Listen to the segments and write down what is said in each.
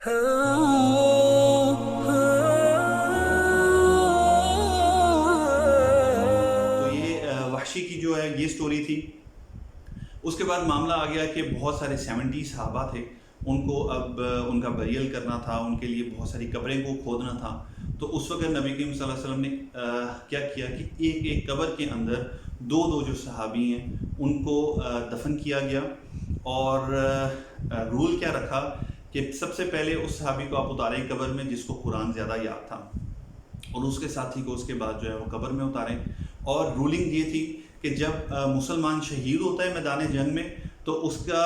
تو یہ وحشی کی جو ہے یہ سٹوری تھی۔ اس کے بعد معاملہ آ گیا کہ بہت سارے 70 صحابہ تھے، ان کو اب ان کا بیریل کرنا تھا، ان کے لیے بہت ساری قبریں کو کھودنا تھا۔ تو اس وقت نبی کریم صلی اللہ علیہ وسلم نے کیا کیا کہ ایک ایک قبر کے اندر دو دو جو صحابی ہیں ان کو دفن کیا گیا، اور رول کیا رکھا کہ سب سے پہلے اس صحابی کو آپ اتاریں قبر میں جس کو قرآن زیادہ یاد تھا، اور اس کے ساتھی کو اس کے بعد جو ہے وہ قبر میں اتاریں۔ اور رولنگ یہ تھی کہ جب مسلمان شہید ہوتا ہے میدان جنگ میں تو اس کا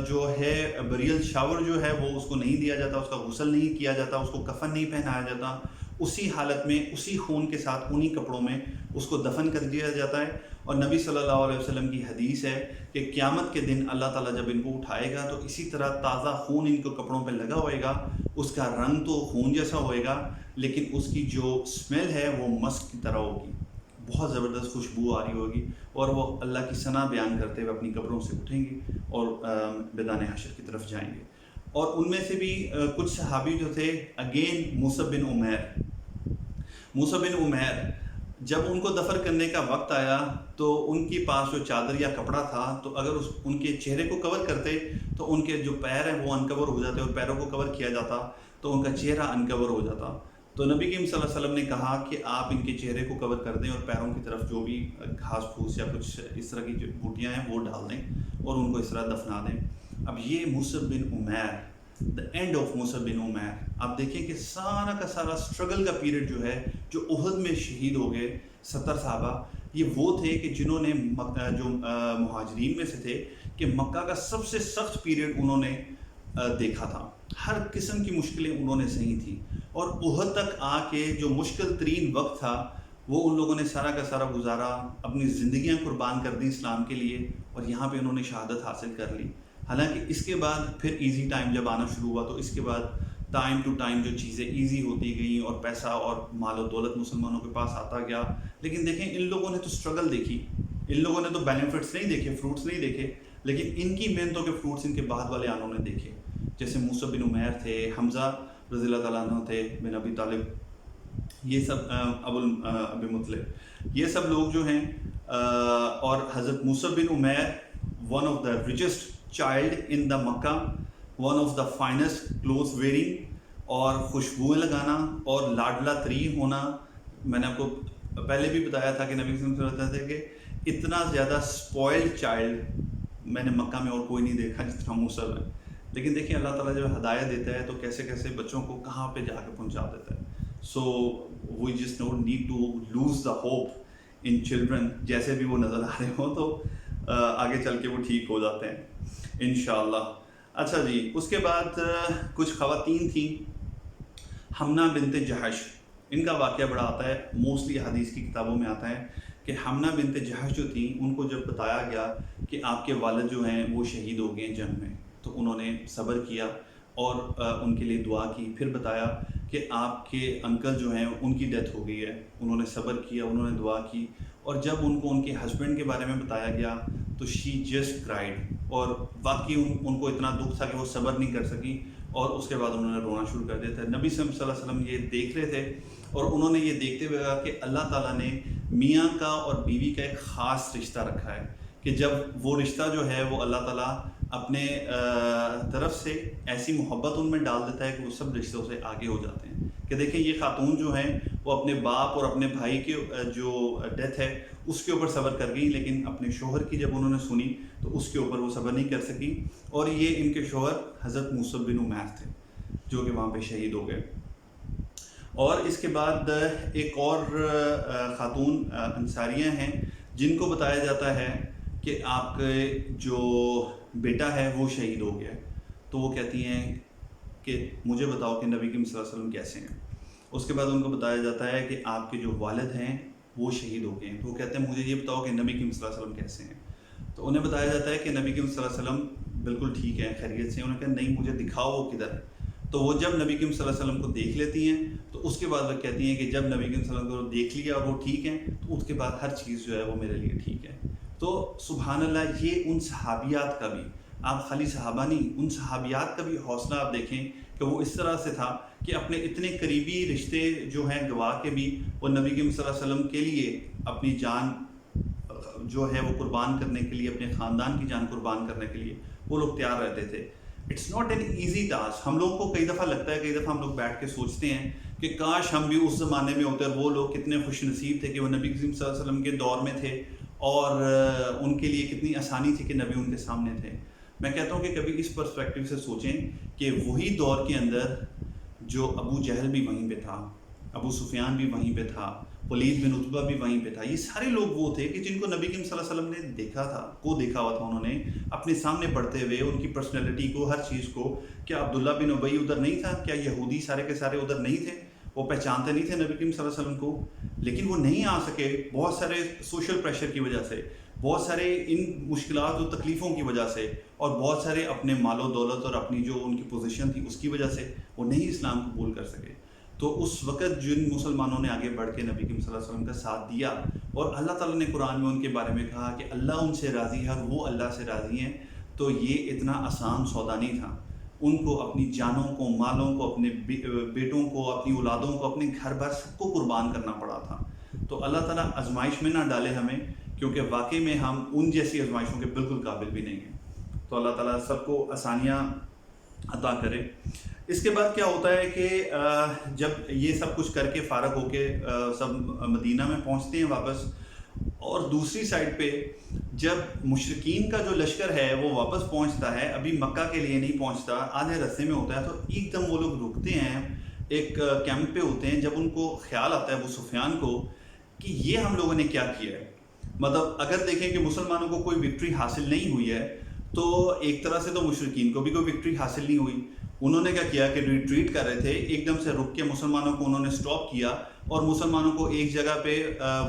جو ہے بریل شاور جو ہے وہ اس کو نہیں دیا جاتا، اس کا غسل نہیں کیا جاتا، اس کو کفن نہیں پہنایا جاتا، اسی حالت میں اسی خون کے ساتھ انہی کپڑوں میں اس کو دفن کر دیا جاتا ہے۔ اور نبی صلی اللہ علیہ وسلم کی حدیث ہے کہ قیامت کے دن اللہ تعالیٰ جب ان کو اٹھائے گا تو اسی طرح تازہ خون ان کو کپڑوں پہ لگا ہوئے گا، اس کا رنگ تو خون جیسا ہوئے گا لیکن اس کی جو اسمیل ہے وہ مسک کی طرح ہوگی، بہت زبردست خوشبو آ رہی ہوگی، اور وہ اللہ کی ثنا بیان کرتے ہوئے اپنی قبروں سے اٹھیں گے اور میدان حشر کی طرف جائیں گے۔ اور ان میں سے بھی کچھ صحابی جو تھے، اگین موسیٰ بن عمیر، جب ان کو دفن کرنے کا وقت آیا تو ان کے پاس جو چادر یا کپڑا تھا، تو اگر ان کے چہرے کو کور کرتے تو ان کے جو پیر ہیں وہ انکور ہو جاتے، اور پیروں کو کور کیا جاتا تو ان کا چہرہ انکور ہو جاتا۔ تو نبی کریم صلی اللہ علیہ وسلم نے کہا کہ آپ ان کے چہرے کو کور کر دیں اور پیروں کی طرف جو بھی گھاس پھوس یا کچھ اس طرح کی جو بوٹیاں ہیں وہ ڈال دیں اور ان کو اس طرح دفنا دیں۔ اب یہ موسیٰ bin Umair, the end of Musa bin Umair, آپ دیکھیں کہ سارا کا سارا اسٹرگل کا پیریڈ جو ہے، جو احد میں شہید ہو گئے 70 صحابہ، یہ وہ تھے کہ جنہوں نے جو مہاجرین میں سے تھے کہ مکہ کا سب سے سخت پیریڈ انہوں نے دیکھا تھا، ہر قسم کی مشکلیں انہوں نے سہی تھی، اور احد تک آ کے جو مشکل ترین وقت تھا وہ ان لوگوں نے سارا کا سارا گزارا، اپنی زندگیاں قربان کر دیں اسلام کے لیے، اور یہاں پہ انہوں نے شہادت حاصل کر لی۔ حالانکہ اس کے بعد پھر ایزی ٹائم جب آنا شروع ہوا تو اس کے بعد ٹائم ٹو ٹائم جو چیزیں ایزی ہوتی گئیں اور پیسہ اور مال و دولت مسلمانوں کے پاس آتا گیا، لیکن دیکھیں ان لوگوں نے تو اسٹرگل دیکھی، ان لوگوں نے تو بینیفٹس نہیں دیکھے، فروٹس نہیں دیکھے، لیکن ان کی محنتوں کے فروٹس ان کے بعد والے آنوں نے دیکھے، جیسے موسیٰ بن عمیر تھے، حمزہ رضی اللہ تعالیٰ عنہ تھے، بن ابی طالب، یہ سب ابی مطلب، یہ سب لوگ جو ہیں، اور حضرت Musa bin Umair, one of the richest child in the Mecca, one of the finest cloth wearing, اور خوشبوئیں لگانا اور لاڈلا ترین ہونا۔ میں نے آپ کو پہلے بھی بتایا تھا کہ نبی صلی اللہ علیہ وسلم کہتے تھے کہ اتنا زیادہ اسپوائلڈ چائلڈ میں نے مکہ میں اور کوئی نہیں دیکھا جتنا موسیٰ ہے۔ لیکن دیکھیں اللہ تعالیٰ جب ہدایت دیتا ہے تو کیسے کیسے بچوں کو کہاں پہ جا کے پہنچا دیتا ہے۔ So we just don't need to lose the hope in children, جیسے بھی وہ نظر آ رہے ہوں تو آگے چل کے وہ ٹھیک ہو جاتے ہیں انشاءاللہ۔ اچھا جی، اس کے بعد کچھ خواتین تھیں، حمنہ بنت جہش، ان کا واقعہ بڑا آتا ہے، موسٹلی حدیث کی کتابوں میں آتا ہے کہ حمنہ بنت جہش جو تھیں ان کو جب بتایا گیا کہ آپ کے والد جو ہیں وہ شہید ہو گئے جنگ میں، تو انہوں نے صبر کیا اور ان کے لیے دعا کی۔ پھر بتایا کہ آپ کے انکل جو ہیں ان کی ڈیتھ ہو گئی ہے، انہوں نے صبر کیا، انہوں نے دعا کی، اور جب ان کو ان کے ہسبینڈ کے بارے میں بتایا گیا تو شی جسٹ کرائڈ، اور واقعی ان کو اتنا دکھ تھا کہ وہ صبر نہیں کر سکی، اور اس کے بعد انہوں نے رونا شروع کر دیا تھا۔ نبی صلی اللہ علیہ وسلم یہ دیکھ رہے تھے، اور انہوں نے یہ دیکھتے ہوئے کہا کہ اللہ تعالیٰ نے میاں کا اور بیوی کا ایک خاص رشتہ رکھا ہے کہ جب وہ رشتہ جو ہے وہ اللہ تعالیٰ اپنے طرف سے ایسی محبت ان میں ڈال دیتا ہے کہ وہ سب رشتوں سے آگے ہو جاتے ہیں۔ کہ دیکھیں یہ خاتون جو ہیں وہ اپنے باپ اور اپنے بھائی کے جو ڈیتھ ہے اس کے اوپر صبر کر گئی، لیکن اپنے شوہر کی جب انہوں نے سنی تو اس کے اوپر وہ صبر نہیں کر سکی، اور یہ ان کے شوہر حضرت موسیٰ بن عمیر تھے جو کہ وہاں پہ شہید ہو گئے۔ اور اس کے بعد ایک اور خاتون انصاریہ ہیں جن کو بتایا جاتا ہے کہ آپ کے جو بیٹا ہے وہ شہید ہو گیا، تو وہ کہتی ہیں کہ مجھے بتاؤ کہ نبی کریم صلی اللہ علیہ وسلم کیسے ہیں۔ اس کے بعد ان کو بتایا جاتا ہے کہ آپ کے جو والد ہیں وہ شہید ہو گئے ہیں، تو وہ کہتے ہیں مجھے یہ بتاؤ کہ نبی کریم صلی اللہ علیہ وسلم کیسے ہیں۔ تو انہیں بتایا جاتا ہے کہ نبی کریم صلی اللہ علیہ وسلم بالکل ٹھیک ہے، خیریت سے۔ انہوں نے کہا نہیں مجھے دکھاؤ وہ کدھر ہے۔ تو وہ جب نبی کریم صلی اللہ علیہ وسلم کو دیکھ لیتی ہیں تو اس کے بعد وہ کہتی ہیں کہ جب نبی کریم صلی اللہ علیہ وسلم کو دیکھ لیا اور وہ ٹھیک ہیں تو اس کے بعد ہر چیز جو ہے وہ میرے لیے ٹھیک ہے۔ تو سبحان اللہ، یہ ان صحابیات کا بھی آپ خالی صحابہ نہیں، ان صحابیات کا بھی حوصلہ آپ دیکھیں کہ وہ اس طرح سے تھا کہ اپنے اتنے قریبی رشتے جو ہیں گوا کے بھی وہ نبی کریم صلی اللہ علیہ وسلم کے لیے اپنی جان جو ہے وہ قربان کرنے کے لیے، اپنے خاندان کی جان قربان کرنے کے لیے وہ لوگ تیار رہتے تھے. It's not an easy task. ہم لوگوں کو کئی دفعہ لگتا ہے، کئی دفعہ ہم لوگ بیٹھ کے سوچتے ہیں کہ کاش ہم بھی اس زمانے میں ہوتے اور وہ لوگ کتنے خوش نصیب تھے کہ وہ نبی کریم صلی اللہ علیہ وسلم کے دور میں تھے اور ان کے لیے کتنی آسانی تھی کہ نبی ان کے سامنے تھے. میں کہتا ہوں کہ کبھی اس پرسپیکٹیو سے سوچیں کہ وہی دور کے اندر جو ابو جہل بھی وہیں پہ تھا، ابو سفیان بھی وہیں پہ تھا، ولید بن عتبہ بھی وہیں پہ تھا، یہ سارے لوگ وہ تھے کہ جن کو نبی کریم صلی اللہ علیہ وسلم نے دیکھا ہوا تھا انہوں نے اپنے سامنے پڑھتے ہوئے، ان کی پرسنالٹی کو، ہر چیز کو. کیا عبداللہ بن ابی ادھر نہیں تھا؟ کیا یہودی سارے کے سارے ادھر نہیں تھے؟ وہ پہچانتے نہیں تھے نبی کریم صلی اللہ علیہ وسلم کو؟ لیکن وہ نہیں آ سکے بہت سارے سوشل پریشر کی وجہ سے، بہت سارے ان مشکلات و تکلیفوں کی وجہ سے، اور بہت سارے اپنے مال و دولت اور اپنی جو ان کی پوزیشن تھی اس کی وجہ سے وہ نہیں اسلام قبول کر سکے. تو اس وقت جن مسلمانوں نے آگے بڑھ کے نبی کریم صلی اللہ علیہ وسلم کا ساتھ دیا، اور اللہ تعالیٰ نے قرآن میں ان کے بارے میں کہا کہ اللہ ان سے راضی ہے اور وہ اللہ سے راضی ہیں، تو یہ اتنا آسان سودا نہیں تھا. ان کو اپنی جانوں کو، مالوں کو، اپنے بیٹوں کو، اپنی اولادوں کو، اپنے گھر بار سب کو قربان کرنا پڑا تھا. تو اللہ تعالیٰ آزمائش میں نہ ڈالے ہمیں، کیونکہ واقعی میں ہم ان جیسی آزمائشوں کے بالکل قابل بھی نہیں ہیں. تو اللہ تعالیٰ سب کو آسانیاں عطا کرے. اس کے بعد کیا ہوتا ہے کہ جب یہ سب کچھ کر کے فارغ ہو کے سب مدینہ میں پہنچتے ہیں واپس، اور دوسری سائڈ پہ جب مشرکین کا جو لشکر ہے وہ واپس پہنچتا ہے، ابھی مکہ کے لیے نہیں پہنچتا، آدھے رستے میں ہوتا ہے، تو ایک دم وہ لوگ رکتے ہیں ایک کیمپ پہ ہوتے ہیں. جب ان کو خیال آتا ہے ابو سفیان کو کہ یہ ہم لوگوں نے کیا کیا ہے، مطلب اگر دیکھیں کہ مسلمانوں کو کوئی وکٹری حاصل نہیں ہوئی ہے تو ایک طرح سے تو مشرکین کو بھی کوئی وکٹری حاصل نہیں ہوئی. انہوں نے کیا کیا کہ ریٹریٹ کر رہے تھے، ایک دم سے رک کے مسلمانوں کو انہوں نے سٹاپ کیا اور مسلمانوں کو ایک جگہ پہ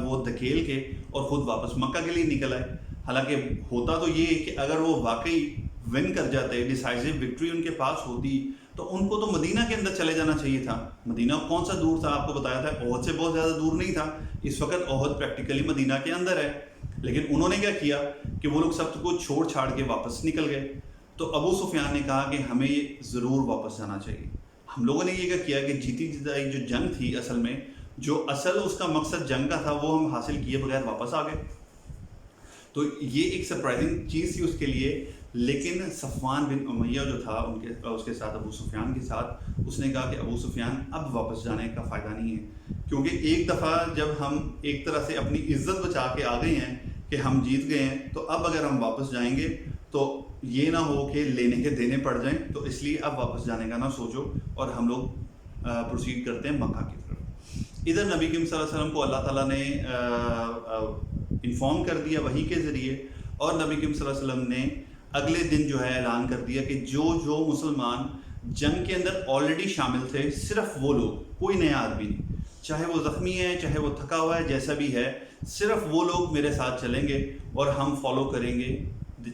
وہ دھکیل کے اور خود واپس مکہ کے لیے نکل آئے. حالانکہ ہوتا تو یہ کہ اگر وہ واقعی ون کر جاتے، ڈیسائزیو وکٹری ان کے پاس ہوتی، تو ان کو تو مدینہ کے اندر چلے جانا چاہیے تھا. مدینہ کون سا دور تھا؟ آپ کو بتایا تھا احد سے بہت زیادہ دور نہیں تھا. اس وقت احد پریکٹیکلی مدینہ کے اندر ہے، لیکن انہوں نے کیا کیا کہ وہ لوگ سب کو چھوڑ چھاڑ کے واپس نکل گئے. تو ابو سفیان نے کہا کہ ہمیں ضرور واپس جانا چاہیے. ہم لوگوں نے یہ کیا کہ جیتی جدائی جو جنگ تھی، اصل میں جو اصل اس کا مقصد جنگ کا تھا وہ ہم حاصل کیے بغیر واپس آ گئے. تو یہ ایک سرپرائزنگ چیز تھی اس کے لیے. لیکن صفوان بن امیہ جو تھا اس کے ساتھ، ابو سفیان کے ساتھ، اس نے کہا کہ ابو سفیان اب واپس جانے کا فائدہ نہیں ہے، کیونکہ ایک دفعہ جب ہم ایک طرح سے اپنی عزت بچا کے آ گئے ہیں کہ ہم جیت گئے ہیں، تو اب اگر ہم واپس جائیں گے تو یہ نہ ہو کہ لینے کے دینے پڑ جائیں. تو اس لیے اب واپس جانے کا نہ سوچو، اور ہم لوگ پروسیڈ کرتے ہیں مکہ کی طرف. ادھر نبی کریم صلی اللہ علیہ وسلم کو اللہ تعالیٰ نے انفارم کر دیا وحی کے ذریعے، اور نبی کریم صلی اللہ علیہ وسلم نے اگلے دن جو ہے اعلان کر دیا کہ جو مسلمان جنگ کے اندر آلریڈی شامل تھے، صرف وہ لوگ، کوئی نیا آدمی نہیں، چاہے وہ زخمی ہے، چاہے وہ تھکا ہوا ہے، جیسا بھی ہے، صرف وہ لوگ میرے ساتھ چلیں گے اور ہم فالو کریں گے،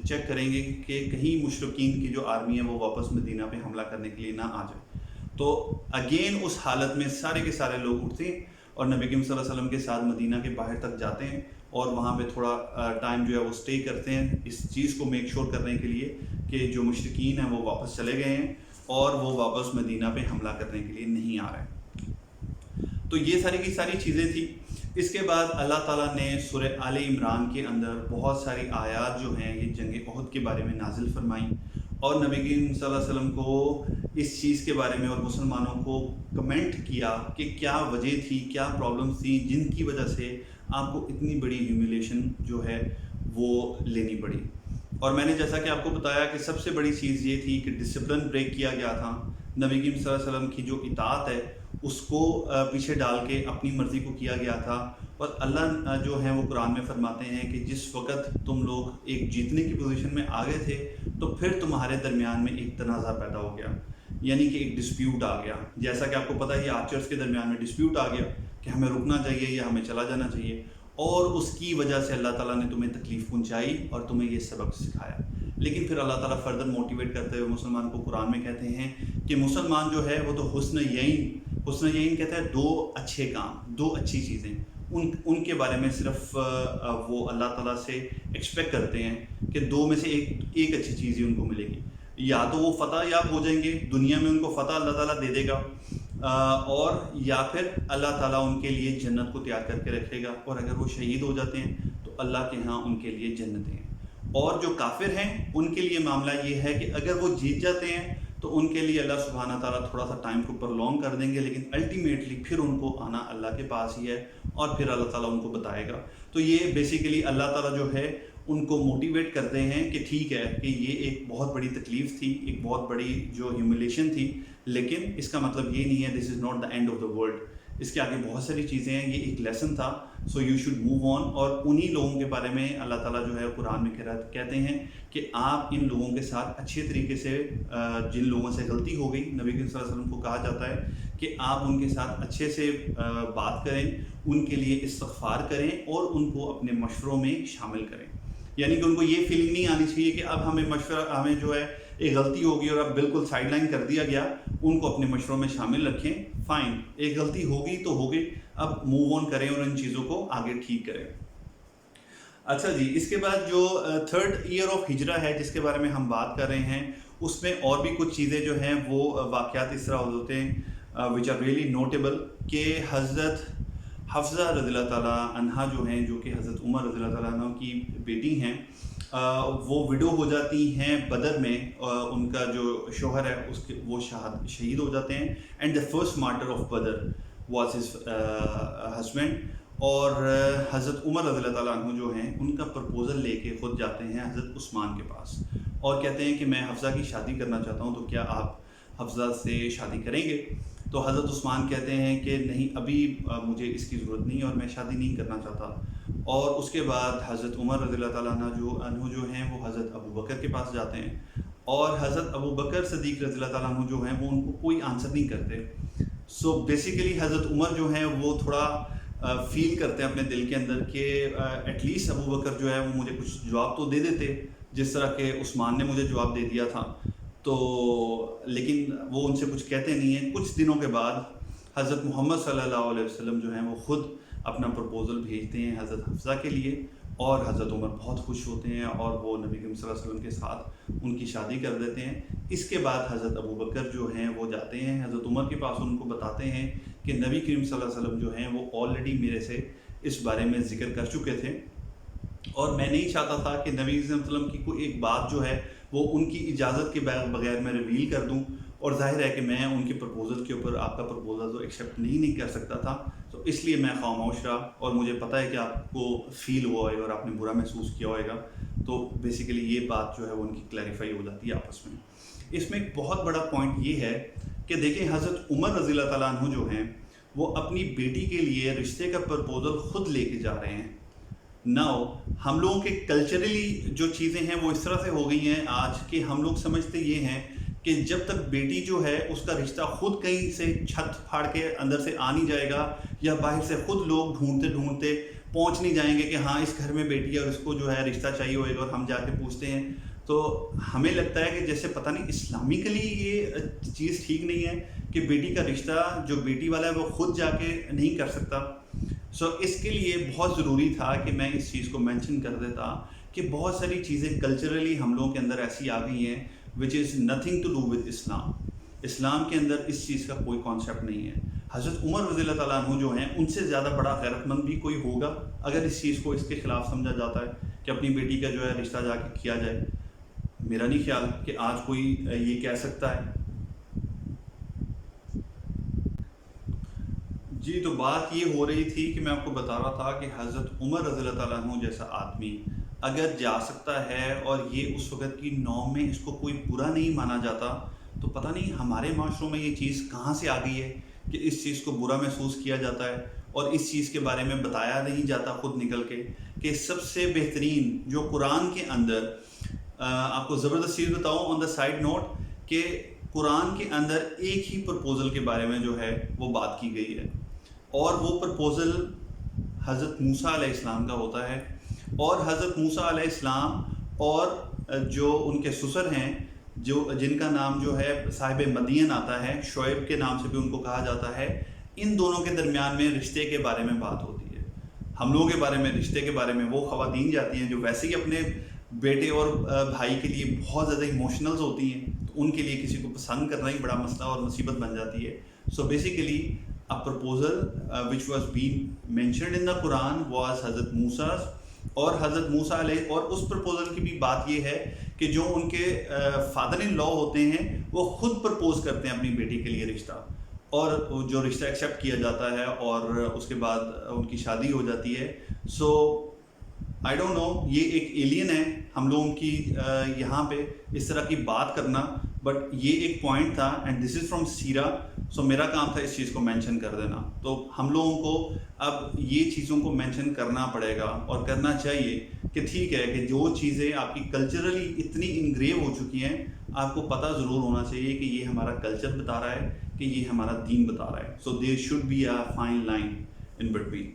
چیک کریں گے کہ کہیں مشرکین کی جو آرمی ہے وہ واپس مدینہ پہ حملہ کرنے کے لیے نہ آ جائے. تو اگین اس حالت میں سارے کے سارے لوگ اٹھتے ہیں اور نبی کریم صلی اللہ علیہ وسلم کے ساتھ مدینہ کے باہر تک جاتے ہیں، اور وہاں پہ تھوڑا ٹائم جو ہے وہ اسٹے کرتے ہیں، اس چیز کو میک شور کرنے کے لیے کہ جو مشرکین ہیں وہ واپس چلے گئے ہیں اور وہ واپس مدینہ پہ حملہ کرنے کے لیے نہیں آ رہے. تو یہ ساری کی ساری چیزیں تھیں. اس کے بعد اللہ تعالیٰ نے سورہ آل عمران کے اندر بہت ساری آیات جو ہیں یہ جنگ احد کے بارے میں نازل فرمائیں، اور نبی کریم صلی اللہ علیہ وسلم کو اس چیز کے بارے میں اور مسلمانوں کو کمنٹ کیا کہ کیا وجہ تھی، کیا پرابلمس تھیں جن کی وجہ سے آپ کو اتنی بڑی ہیوملیشن جو ہے وہ لینی پڑی. اور میں نے جیسا کہ آپ کو بتایا کہ سب سے بڑی چیز یہ تھی کہ ڈسپلن بریک کیا گیا تھا. نبی کریم صلی اللہ علیہ وسلم کی جو اطاعت ہے اس کو پیچھے ڈال کے اپنی مرضی کو کیا گیا تھا. اور اللہ جو ہیں وہ قرآن میں فرماتے ہیں کہ جس وقت تم لوگ ایک جیتنے کی پوزیشن میں آ گئے تھے تو پھر تمہارے درمیان میں ایک تنازع پیدا ہو گیا، یعنی کہ ایک ڈسپیوٹ آ گیا. جیسا کہ آپ کو پتہ ہے یہ آرچرز کے درمیان میں ڈسپیوٹ آ گیا کہ ہمیں رکنا چاہیے یا ہمیں چلا جانا چاہیے، اور اس کی وجہ سے اللہ تعالیٰ نے تمہیں تکلیف پہنچائی اور تمہیں یہ سبق سکھایا. لیکن پھر اللہ تعالیٰ فردر موٹیویٹ کرتے ہوئے مسلمان کو قرآن میں کہتے ہیں کہ مسلمان جو ہے وہ تو حسن یعین کہتا ہے دو اچھے کام، دو اچھی چیزیں، ان کے بارے میں صرف وہ اللہ تعالیٰ سے ایکسپیکٹ کرتے ہیں کہ دو میں سے ایک اچھی چیز ہی ان کو ملے گی، یا تو وہ فتح یاب ہو جائیں گے، دنیا میں ان کو فتح اللہ تعالیٰ دے دے گا، اور یا پھر اللہ تعالیٰ ان کے لیے جنت کو تیار کر کے رکھے گا، اور اگر وہ شہید ہو جاتے ہیں تو اللہ کے ہاں ان کے لیے جنتیں ہیں۔ اور جو کافر ہیں ان کے لیے معاملہ یہ ہے کہ اگر وہ جیت جاتے ہیں تو ان کے لیے اللہ سبحانہ تعالیٰ تھوڑا سا ٹائم کو پرلونگ کر دیں گے، لیکن الٹیمیٹلی پھر ان کو آنا اللہ کے پاس ہی ہے، اور پھر اللہ تعالیٰ ان کو بتائے گا۔ تو یہ بیسیکلی اللہ تعالیٰ جو ہے ان کو موٹیویٹ کرتے ہیں کہ ٹھیک ہے کہ یہ ایک بہت بڑی تکلیف تھی، ایک بہت بڑی جو ہیوملیشن تھی، لیکن اس کا مطلب یہ نہیں ہے this is not the end of the world, اس کے آگے بہت ساری چیزیں ہیں، یہ ایک لیسن تھا، so you should move on. اور انہی لوگوں کے بارے میں اللہ تعالیٰ جو ہے قرآن میں کہتے ہیں کہ آپ ان لوگوں کے ساتھ اچھے طریقے سے، جن لوگوں سے غلطی ہو گئی، نبی صلی اللہ علیہ وسلم کو کہا جاتا ہے کہ آپ ان کے ساتھ اچھے سے بات کریں، ان کے لیے استغفار کریں اور ان کو اپنے مشوروں میں شامل کریں۔ یعنی کہ ان کو یہ فیلنگ نہیں آنی چاہیے کہ اب ہمیں جو ہے ایک غلطی ہوگی اور اب بالکل سائڈ لائن کر دیا گیا، ان کو اپنے مشوروں میں شامل رکھیں، فائن، ایک غلطی ہوگی تو ہوگی، اب موو آن کریں اور ان چیزوں کو آگے ٹھیک کریں۔ اچھا جی، اس کے بعد جو تھرڈ ایئر آف ہجرہ ہے جس کے بارے میں ہم بات کر رہے ہیں، اس میں اور بھی کچھ چیزیں جو ہیں وہ واقعات اس طرح ہوتے ہیں وچ آر ریئلی نوٹیبل، کہ حضرت حفصہ رضی اللہ تعالیٰ عنہا جو ہیں، جو کہ حضرت عمر رضی اللہ تعالیٰ عنہ کی بیٹی ہیں، وہ وڈو ہو جاتی ہیں بدر میں، ان کا جو شوہر ہے وہ شہید ہو جاتے ہیں، and the first martyr of Badr was his husband. اور حضرت عمر رضی اللہ تعالیٰ عنہ جو ہیں ان کا پرپوزل لے کے خود جاتے ہیں حضرت عثمان کے پاس، اور کہتے ہیں کہ میں حفصہ کی شادی کرنا چاہتا ہوں، تو کیا آپ حفصہ سے شادی کریں گے؟ تو حضرت عثمان کہتے ہیں کہ نہیں، ابھی مجھے اس کی ضرورت نہیں اور میں شادی نہیں کرنا چاہتا۔ اور اس کے بعد حضرت عمر رضی اللہ تعالیٰ عنہ جو ہیں وہ حضرت ابو بکر کے پاس جاتے ہیں، اور حضرت ابو بکر صدیق رضی اللہ تعالیٰ عنہ جو ہیں وہ ان کو کوئی آنسر نہیں کرتے۔ سو بیسیکلی حضرت عمر جو ہیں وہ تھوڑا فیل کرتے ہیں اپنے دل کے اندر کہ ایٹ لیسٹ ابو بکر جو ہے وہ مجھے کچھ جواب تو دے دیتے، جس طرح کہ عثمان نے مجھے جواب دے دیا تھا، تو لیکن وہ ان سے کچھ کہتے نہیں ہیں۔ کچھ دنوں کے بعد حضرت محمد صلی اللہ علیہ وسلم جو ہیں وہ خود اپنا پرپوزل بھیجتے ہیں حضرت حفصہ کے لیے، اور حضرت عمر بہت خوش ہوتے ہیں اور وہ نبی کریم صلی اللہ علیہ وسلم کے ساتھ ان کی شادی کر دیتے ہیں۔ اس کے بعد حضرت ابو بکر جو ہیں وہ جاتے ہیں حضرت عمر کے پاس، ان کو بتاتے ہیں کہ نبی کریم صلی اللہ علیہ وسلم جو ہیں وہ آلریڈی میرے سے اس بارے میں ذکر کر چکے تھے، اور میں نہیں چاہتا تھا کہ نبی صلی اللہ علیہ وسلم کی کوئی ایک بات جو ہے وہ ان کی اجازت کے بغیر میں ریویل کر دوں، اور ظاہر ہے کہ میں ان کے پرپوزل کے اوپر آپ کا پرپوزل تو ایکسیپٹ نہیں کر سکتا تھا، تو اس لیے میں خاموش رہا، اور مجھے پتہ ہے کہ آپ کو فیل ہوا ہوگا اور آپ نے برا محسوس کیا ہوگا، تو بیسیکلی یہ بات جو ہے وہ ان کی کلیریفائی ہو جاتی ہے آپس میں۔ اس میں ایک بہت بڑا پوائنٹ یہ ہے کہ دیکھیں حضرت عمر رضی اللہ تعالیٰ عنہ جو ہیں وہ اپنی بیٹی کے لیے رشتے کا پرپوزل خود لے کے جا رہے ہیں۔ ناؤ ہم لوگوں کے کلچرلی جو چیزیں ہیں وہ اس طرح سے ہو گئی ہیں آج کہ ہم لوگ سمجھتے یہ ہیں کہ جب تک بیٹی جو ہے اس کا رشتہ خود کہیں سے چھت پھاڑ کے اندر سے آ نہیں جائے گا، یا باہر سے خود لوگ ڈھونڈتے پہنچ نہیں جائیں گے کہ ہاں اس گھر میں بیٹی ہے اور اس کو جو ہے رشتہ چاہیے ہوئے گا، اور ہم جا کے پوچھتے ہیں، تو ہمیں لگتا ہے کہ جیسے پتہ نہیں اسلامکلی یہ چیز ٹھیک نہیں ہے کہ بیٹی کا رشتہ جو بیٹی والا ہے وہ خود جا کے نہیں کر سکتا۔ سو اس کے لیے بہت ضروری تھا کہ میں اس چیز کو مینشن کر دیتا کہ بہت ساری چیزیں کلچرلی ہم لوگوں کے اندر ایسی آ گئی ہیں which is nothing to do with اسلام۔ اسلام کے اندر اس چیز کا کوئی کانسیپٹ نہیں ہے۔ حضرت عمر رضی اللہ تعالیٰ عنہ جو ہیں ان سے زیادہ بڑا غیرت مند بھی کوئی ہوگا اگر اس چیز کو اس کے خلاف سمجھا جاتا ہے کہ اپنی بیٹی کا جو ہے رشتہ جا کے کیا جائے۔ میرا نہیں خیال کہ آج کوئی یہ کہہ سکتا ہے۔ جی، تو بات یہ ہو رہی تھی کہ میں آپ کو بتا رہا تھا کہ حضرت عمر رضی اللہ تعالیٰ عنہ جیسا آدمی اگر جا سکتا ہے اور یہ اس وقت کی نوم میں اس کو کوئی برا نہیں مانا جاتا، تو پتہ نہیں ہمارے معاشروں میں یہ چیز کہاں سے آ گئی ہے کہ اس چیز کو برا محسوس کیا جاتا ہے اور اس چیز کے بارے میں بتایا نہیں جاتا خود نکل کے کہ سب سے بہترین جو قرآن کے اندر آپ کو زبردست چیز بتاؤں آن دا سائڈ نوٹ کہ قرآن کے اندر ایک ہی پرپوزل کے بارے میں جو ہے وہ بات کی گئی ہے، اور وہ پرپوزل حضرت موسیٰ علیہ السلام کا ہوتا ہے، اور حضرت موسیٰ علیہ السلام اور جو ان کے سسر ہیں جن کا نام جو ہے صاحب مدین آتا ہے، شعیب کے نام سے بھی ان کو کہا جاتا ہے، ان دونوں کے درمیان میں رشتے کے بارے میں بات ہوتی ہے۔ ہم لوگوں کے بارے میں، رشتے کے بارے میں، وہ خواتین جاتی ہیں جو ویسے ہی اپنے بیٹے اور بھائی کے لیے بہت زیادہ ایموشنلز ہوتی ہیں، تو ان کے لیے کسی کو پسند کرنا ہی بڑا مسئلہ اور مصیبت بن جاتی ہے. So basically a proposal which was being mentioned in the Quran was حضرت موسیٰ اور حضرت موسیٰ علیہ. اور اس پرپوزل کی بھی بات یہ ہے کہ جو ان کے فادر ان لا ہوتے ہیں وہ خود پرپوز کرتے ہیں اپنی بیٹی کے لیے رشتہ، اور جو رشتہ ایکسیپٹ کیا جاتا ہے اور اس کے بعد ان کی شادی ہو جاتی ہے. سو آئی ڈونٹ نو، یہ ایک ایلین ہے ہم لوگوں کی یہاں پہ اس طرح کی بات کرنا، بٹ یہ ایک پوائنٹ تھا اینڈ دس از فرام سیرا. سو میرا کام تھا اس چیز کو مینشن کر دینا. تو ہم لوگوں کو اب یہ چیزوں کو مینشن کرنا پڑے گا اور کرنا چاہیے کہ ٹھیک ہے کہ جو چیزیں آپ کی کلچرلی اتنی انگریو ہو چکی ہیں، آپ کو پتہ ضرور ہونا چاہیے کہ یہ ہمارا کلچر بتا رہا ہے کہ یہ ہمارا دین بتا رہا ہے. So there should be a fine line in between.